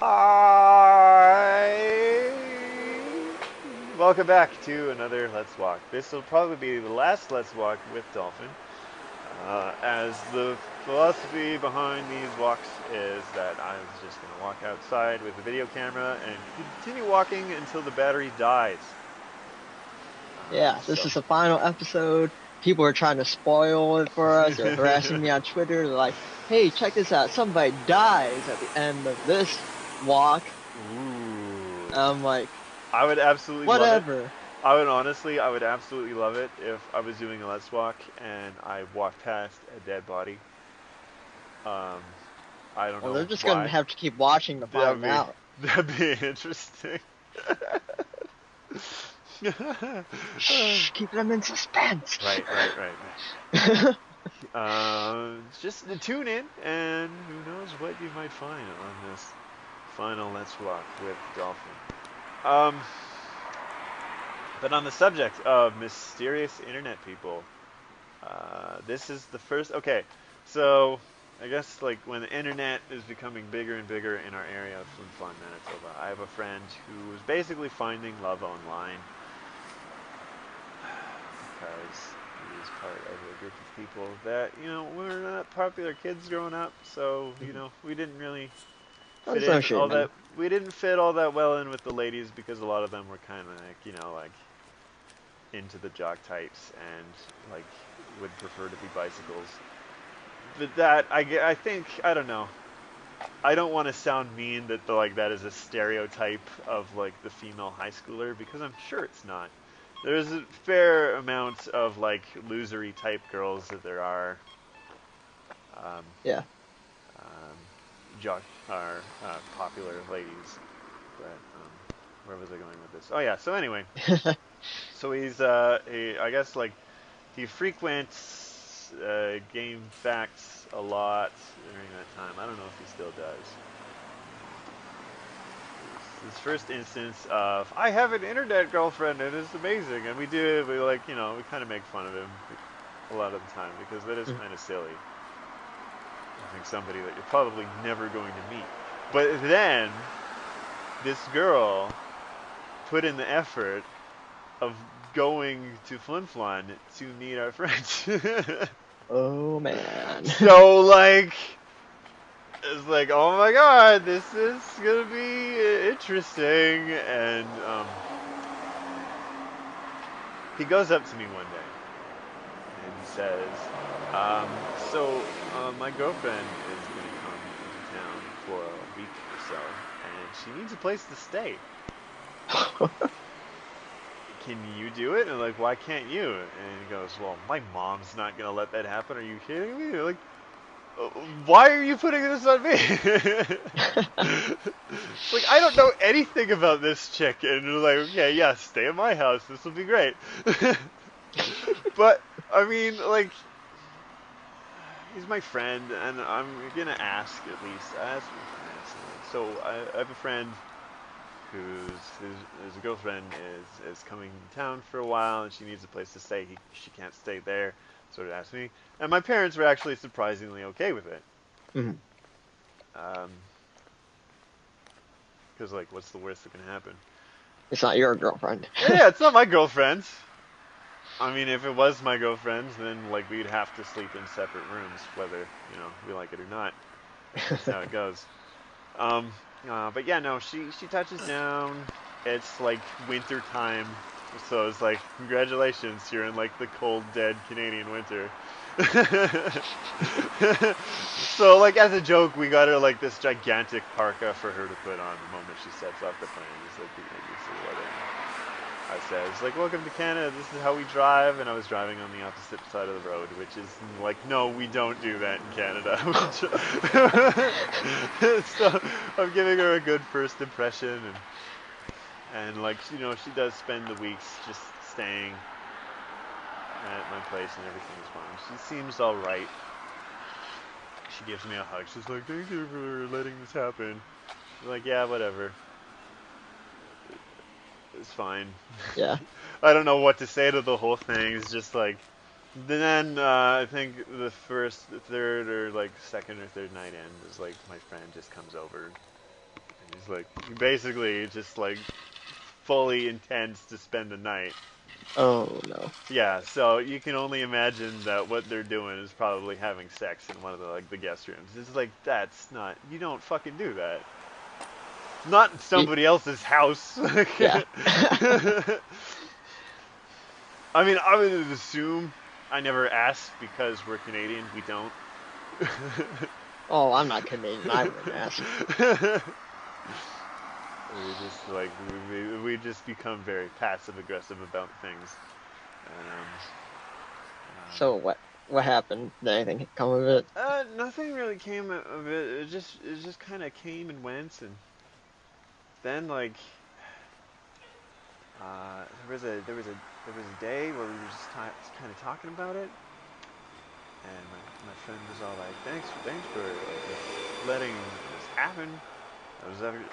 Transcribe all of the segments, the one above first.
Hi! Welcome back to another Let's Walk. This will probably be the last Let's Walk with Dolphin, as the philosophy behind these walks is that I was just going to walk outside with a video camera and continue walking until the battery dies. Yeah, this So. is the final episode. People are trying to spoil it for us. They're harassing me on Twitter. They're like, hey, check this out. Somebody dies at the end of this walk. Ooh. I'm like, I would absolutely love it. whatever. I would absolutely love it if I was doing a Let's Walk and I walked past a dead body. Um, I don't Well, they're know just going to why. have to keep watching to That'd find be out. that'd be interesting. Shh, keep them in suspense. Right. Just to tune in, and who knows what you might find on this final Let's Walk with Dolphin. Um, but on the subject of mysterious internet people, this is the first. Okay, so I guess like when the internet is becoming bigger and bigger in our area of Flin Flon, Manitoba, I have a friend who is basically finding love online because he's part of a group of people that were not popular kids growing up, so we didn't really fit That's no in all shame, man. that. We didn't fit all that well in with the ladies because a lot of them were kind of like like into the jock types and like would prefer to be bicycles. But I think I don't know. I don't want to sound mean that that is a stereotype of like the female high schooler because I'm sure it's not. There's a fair amount of like losery type girls that there are um, Yeah. um, jock are popular ladies. But where was I going with this? Oh yeah. So anyway, so I guess like he frequents Game Facts a lot during that time. I don't know if he still does. His first instance of I have an internet girlfriend and it's amazing, and we like we kind of make fun of him a lot of the time because that is kind of silly. I think somebody that you're probably never going to meet. But then this girl put in the effort of going to Flin Flon to meet our friends. Oh, man. So like it's like, oh my god, this is gonna be interesting. And he goes up to me one day and he says, um, so my girlfriend is gonna come into town for a week or so, and she needs a place to stay. Can you do it? And like, why can't you? And he goes, well, my mom's not gonna let that happen. Are you kidding me? Like, why are you putting this on me? Like, I don't know anything about this chick, and you're like, okay, yeah, stay in my house. This will be great. But I mean, like, he's my friend, and I'm gonna ask at least. Ask my friends. So I have a friend whose girlfriend is coming to town for a while, and she needs a place to stay. She can't stay there, so it asked me, and my parents were actually surprisingly okay with it. Mhm. Um, because like, what's the worst that can happen? It's not your girlfriend. Yeah, it's not my girlfriend. I mean, if it was my girlfriend, then like we'd have to sleep in separate rooms, whether we like it or not. That's how it goes. Um, but yeah, no, she touches down. It's like winter time, so it's like congratulations, you're in like the cold, dead Canadian winter. So like as a joke, we got her like this gigantic parka for her to put on the moment she steps off the plane. It's like the weather. I says like, welcome to Canada. This is how we drive, and I was driving on the opposite side of the road, which is like, no, we don't do that in Canada. So I'm giving her a good first impression, and like she does spend the weeks just staying at my place, and everything is fine. She seems all right. She gives me a hug. She's like, thank you for letting this happen. I'm like, yeah, whatever. It's fine. Yeah. I don't know what to say to the whole thing. It's just like, then I think the third, or like second or third night in is like my friend just comes over and He's like, he basically just like fully intends to spend the night. Oh no. Yeah, so you can only imagine that what they're doing is probably having sex in one of the guest rooms. It's like, that's not, you don't fucking do that. Not in somebody else's house. Yeah. I mean, I would assume, I never asked because we're Canadian, we don't. Oh, I'm not Canadian. I wouldn't ask. We just like we just become very passive aggressive about things. And, So what happened? Did anything come of it? nothing really came of it. It just kind of came and went, and then like there was a day where we were just kind of talking about it, and my friend was all like, thanks for like, letting this happen.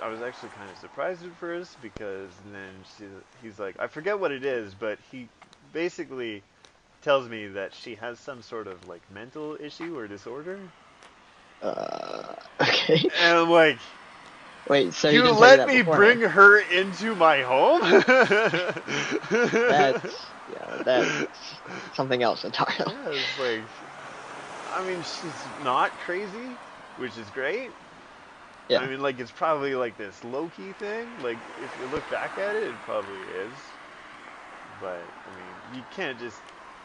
I was actually kind of surprised at first because then he's like, I forget what it is, but he basically tells me that she has some sort of like mental issue or disorder. Okay. And I'm like, Wait, so you didn't tell you let that me beforehand? bring her into my home? That's something else entirely. Yeah, it's like, I mean, she's not crazy, which is great. I Yeah. mean, like, it's probably like this low-key thing. Like, if you look back at it, it probably is. But, I mean,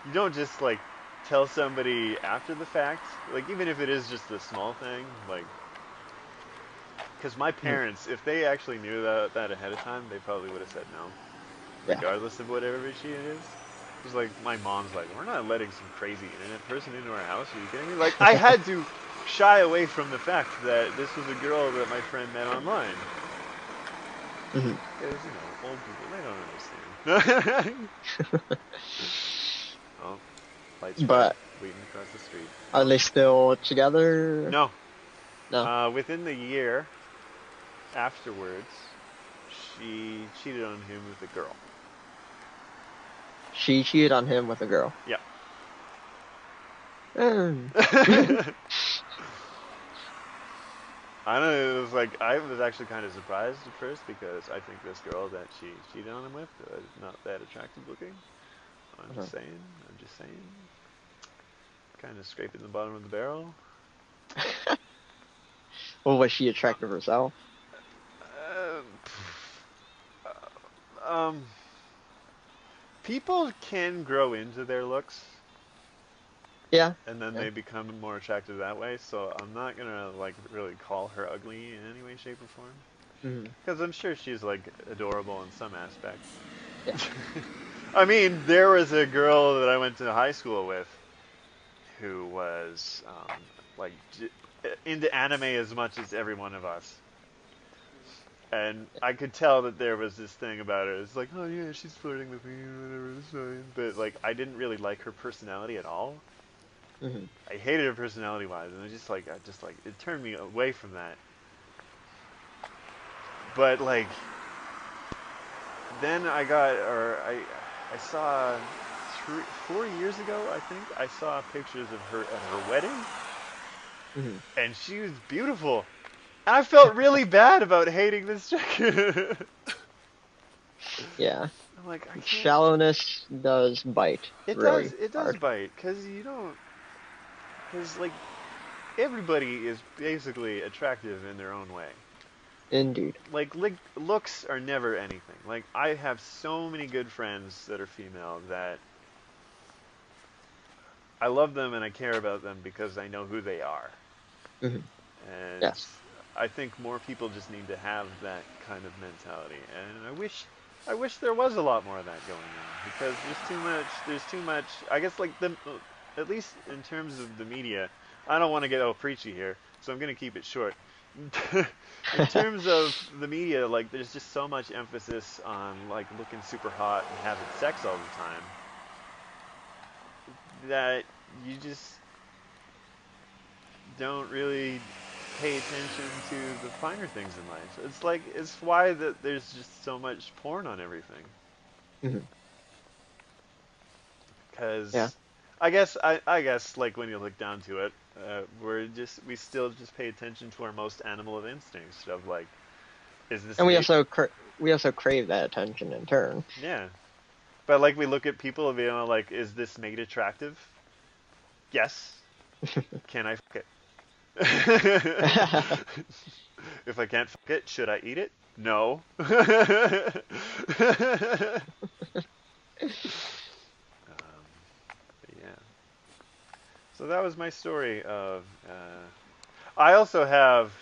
you don't just, like, tell somebody after the fact. Like, even if it is just a small thing, like, because my Mhm. parents, if they actually knew that ahead of time, they probably would have said no, Yeah. regardless of whatever she is. Because, like, my mom's like, we're not letting some crazy internet person into our house. Are you kidding me? Like, I had to shy away from the fact that this was a girl that my friend met online. Hmm. Because, old people, they don't understand. Oh, light's red, But waiting across the street. are they still together? No. No. Within the year afterwards, she cheated on him with a girl. She cheated on him with a girl. Yeah. Mm. I don't know, it was like, I was actually kind of surprised at first because I think this girl that she cheated on him with is not that attractive looking. I'm Uh-huh. just saying. I'm just saying. Kind of scraping the bottom of the barrel. Well, was she attractive herself? Uh, um, People can grow into their looks, Yeah. and then Yeah. they become more attractive that way. So I'm not gonna like really call her ugly in any way, shape, or form, Hmm. because I'm sure she's like adorable in some aspect. Yeah. I mean, there was a girl that I went to high school with who was like into anime as much as every one of us. And I could tell that there was this thing about her. It's like, oh yeah, she's flirting with me, whatever, it's fine. But like, I didn't really like her personality at all. Hmm. I hated her personality wise, and I just like it turned me away from that. But like, then I saw 4 years ago, I think I saw pictures of her at her wedding, Hmm. and she was beautiful. And I felt really bad about hating this chick. Yeah. I'm like, I can't. Shallowness does bite It does. really It does hard. bite because you don't. Because like everybody is basically attractive in their own way. Indeed. Like looks are never anything. Like I have so many good friends that are female that I love them and I care about them because I know who they are. Hmm. And Yes. I think more people just need to have that kind of mentality. And I wish there was a lot more of that going on because there's too much. There's too much. I guess like at least in terms of the media, I don't want to get all preachy here, so I'm gonna keep it short. In terms of the media, like there's just so much emphasis on like looking super hot and having sex all the time that you just don't really pay attention to the finer things in life. It's like it's why that there's just so much porn on everything. Hmm. Yeah. Because I guess like when you look down to it, we still just pay attention to our most animal of instincts of like Is this And we fake? also we also crave that attention in turn. Yeah. But like we look at people and like, is this made attractive? Yes. Can I fuck it? If I can't fuck it, should I eat it? No. Yeah. So that was my story of. I also have.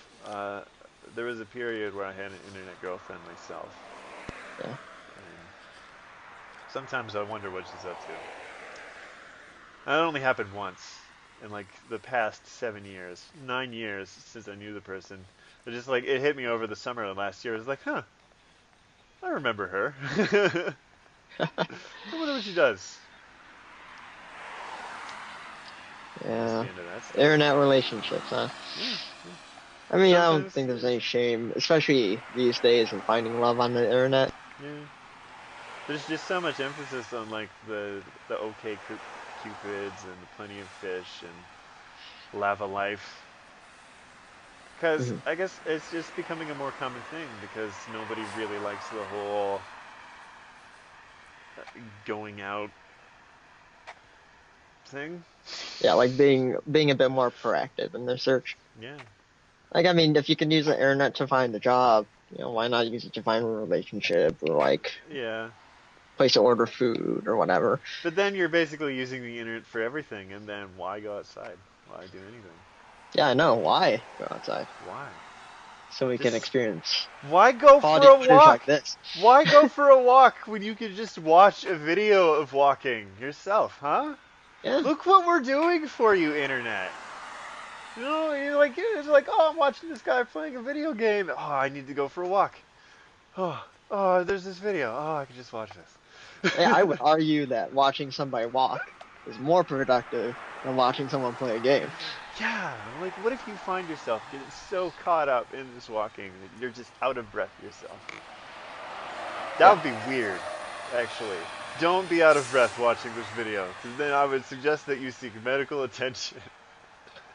There was a period where I had an internet girlfriend myself. Yeah. And sometimes I wonder what she's up to. That only happened once in like the past 7 years, 9 years since I knew the person. It just like it hit me over the summer of last year. I was like, huh, I remember her. I wonder what she does. That's the Yeah. end of that story. Internet relationships, huh? Yeah. I mean, I don't Sometimes, think there's any shame, especially these days, in finding love on the internet. yeah. There's just so much emphasis on like the OK Cupids and the Plenty of Fish and Lava Life. Because Mhm. I guess it's just becoming a more common thing because nobody really likes the whole going out thing. Yeah, like being a bit more proactive in their search. Yeah. Like, I mean, if you can use the internet to find a job, why not use it to find a relationship or like Yeah. place to order food or whatever. But then you're basically using the internet for everything, and then why go outside? Why do anything? Yeah, I know. Why go outside? Why? So we can Just experience why go for quality a waters walk? like this. Why go for a walk when you could just watch a video of walking yourself, huh? Yeah. Look what we're doing for you, internet. It's like, oh, I'm watching this guy playing a video game. Oh, I need to go for a walk. Oh, there's this video. Oh, I can just watch Yeah, this. I would argue that watching somebody walk is more productive than watching someone play a game. Yeah, like what if you find yourself getting so caught up in this walking that you're just out of breath yourself? That Yeah. would be weird, actually. Don't be out of breath watching this video, because then I would suggest that you seek medical attention.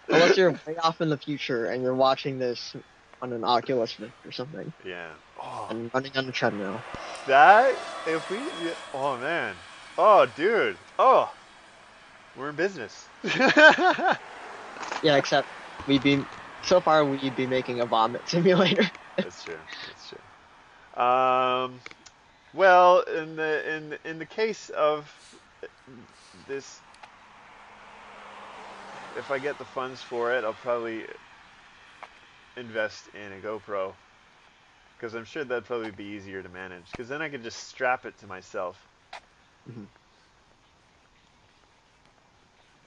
Unless you're way off in the future and you're watching this on an Oculus Rift or something Yeah. Oh, and running on a treadmill. that if we. Oh man. Oh, dude. Oh, we're in business. Yeah, except so far we'd be making a vomit simulator. That's true. That's true. Well, in the case of this, if I get the funds for it, I'll probably invest in a GoPro because I'm sure that'd probably be easier to manage. Because then I could just strap it to myself, Mhm.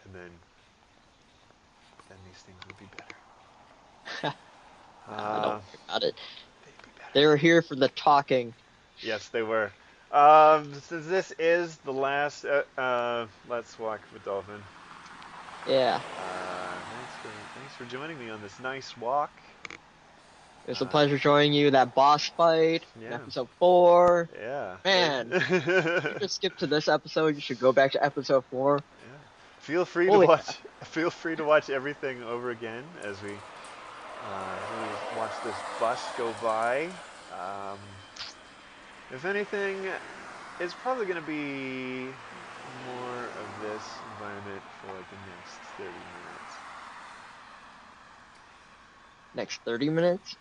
and then these things would be better. Don't worry about it. They'd be better. They were here for the talking. Yes, they were. Since this is the last Let's Walk with Dolphin. Yeah, Thanks for joining me on this nice walk. it was a pleasure joining you. That boss fight in Yeah. episode 4. Yeah. Man, if you just skip to this episode, you should go back to episode 4. Yeah. Feel free Holy to watch. Feel free to watch everything over again as we watch this bus go by. If anything, it's probably going to be more of this environment for like the next 30 minutes. Next 30 minutes?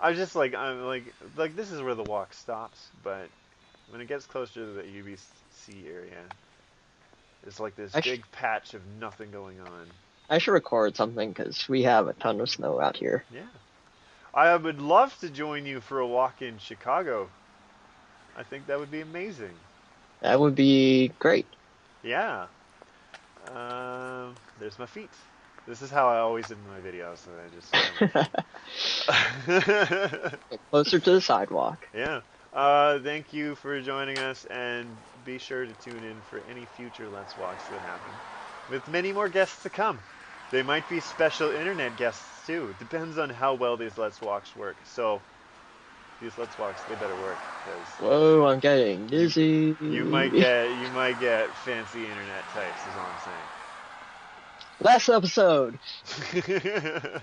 I'm like this is where the walk stops, but when it gets closer to the UBC area, it's like this big patch of nothing going on. I should record something because we have a ton of snow out here. Yeah. I would love to join you for a walk in Chicago. I think that would be amazing. That would be great. Yeah. There's my feet. This is how I always end my videos. So Get closer to the sidewalk. Yeah. Thank you for joining us, and be sure to tune in for any future Let's Walks that happen, with many more guests to come. They might be special internet guests too. Depends on how well these Let's Walks work. So these Let's Walks, they better work. Whoa, I'm getting dizzy. You might get fancy internet types. Is all I'm Last episode. saying.